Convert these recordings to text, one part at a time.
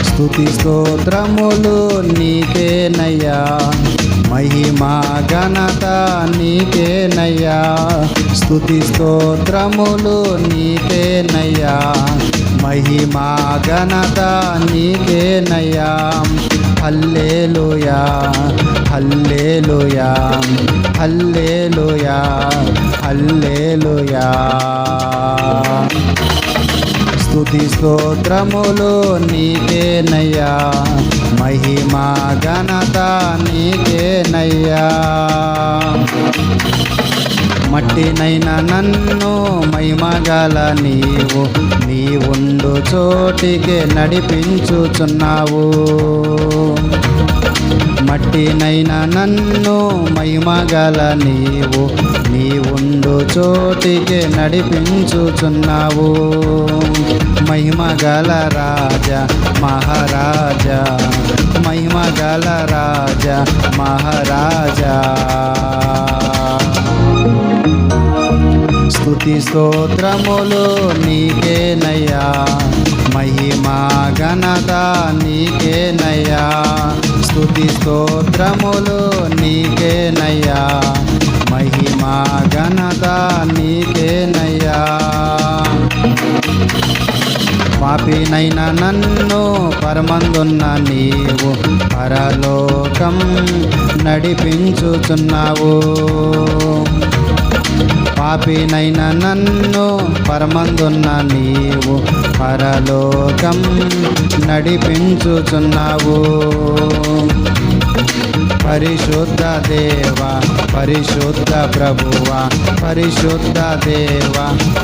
స్తుతి స్తోత్రములు నీకేనయ్యా, మహిమా ఘనత నీకేనయ్యా. స్తుతి స్తోత్రములు నీకేనయ్యా, మహిమా ఘనత నీకేనయ్యా. హల్లెలూయా హల్లెలూయా హల్లెలూయా హల్లెలూయా. స్తుతి స్తోత్రములు నీకేనయ్యా, మహిమా ఘనత నీకేనయ్యా. మట్టినైనా నన్ను మహిమగల నీవు నీ ఉండు చోటికి నడిపించుచున్నావు. మట్టినైనా నన్ను మహిమగల నీవు నీ ఉండు చోటికి నడిపించుచున్నావు. మహిమగల రాజా మహారాజా, మహిమగల రాజా మహారాజా. స్తుతి స్తోత్రములు నీకేనయ్యా, మహిమా ఘనత నీకేనయ్యా. స్తుతి స్తోత్రములు నీకేనయ్యా, మహిమా ఘనత నీకేనయ్యా. పాపినైనా నన్ను పరమందున్న నీవు పరలోకం నడిపించుచున్నావు. పాపినైనా నన్ను పరమందున్న నీవు పరలోకం నడిపించుచున్నావు. పరిశుద్ధ దేవ పరిశుద్ధ ప్రభువా, పరిశుద్ధ దేవ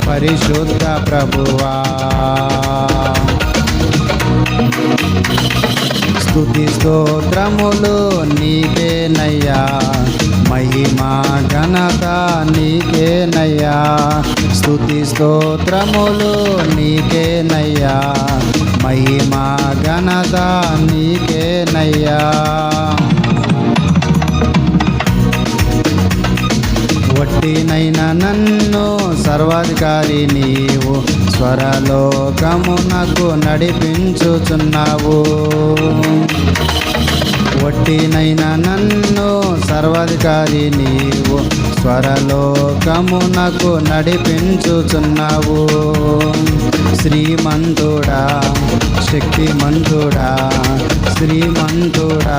పరిశుద్ధ ప్రభువా. స్తుతి స్తోత్రములు నీకేనయ్యా, మహిమా ఘనత నీకేనయ్యా. స్తుతి స్తోత్రములు నీకేనయ్యా, మహిమా ఘనత నీకేనయ్యా. వట్టినైనా నన్ను సర్వాధికారి నీవు స్వరలోకమునకు నడిపించుచున్నావు. వట్టినైనా నన్ను సర్వాధికారి నీవు స్వరలోకమునకు నడిపించుచున్నావు. శ్రీమంతుడా శక్తిమంతుడా, శ్రీమంతుడా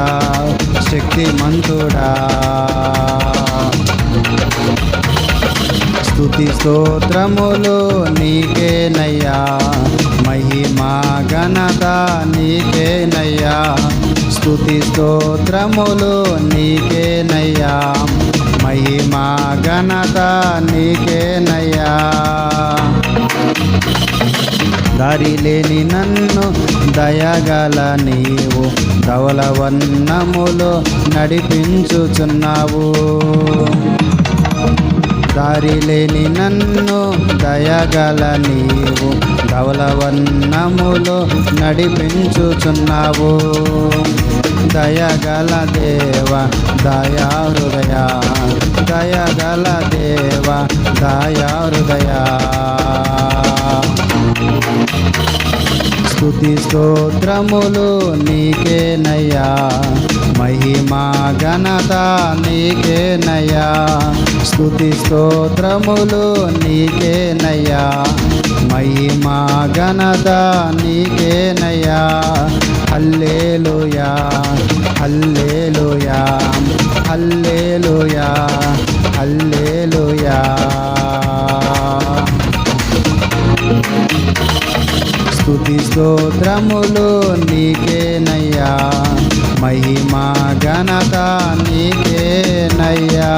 శక్తిమంతుడా. స్తుతి స్తోత్రములు నీకేనయ్యా, మహిమా ఘనత నీకేనయ్యా. స్తుతి స్తోత్రములు నీకేనయ్యా, మహిమా ఘనత నీకేనయ్యా. దారి లేని నన్ను దయగల నీవు ధవళవర్ణములో నడిపించుచున్నావు. దారి లేని నన్ను దయగల నీవు ధవళవర్ణములో నడిపించుచున్నావు. దయగల దేవ దయా హృదయ, దయగల దేవ దయా హృదయ. స్తుతి స్తోత్రములు నీకేనయ్యా, మహిమా ఘనత నీకేనయ్యా. స్తుతి స్తోత్రములు నీకేనయ్యా, మహిమా ఘనత నీకేనయ్యా. హల్లెలూయా హల్లెలూయా హల్లెలూయా హల్లెలూయా. స్తుతి స్తోత్రములు నీకేనయ్యా, మహిమా ఘనత నీకేనయ్యా.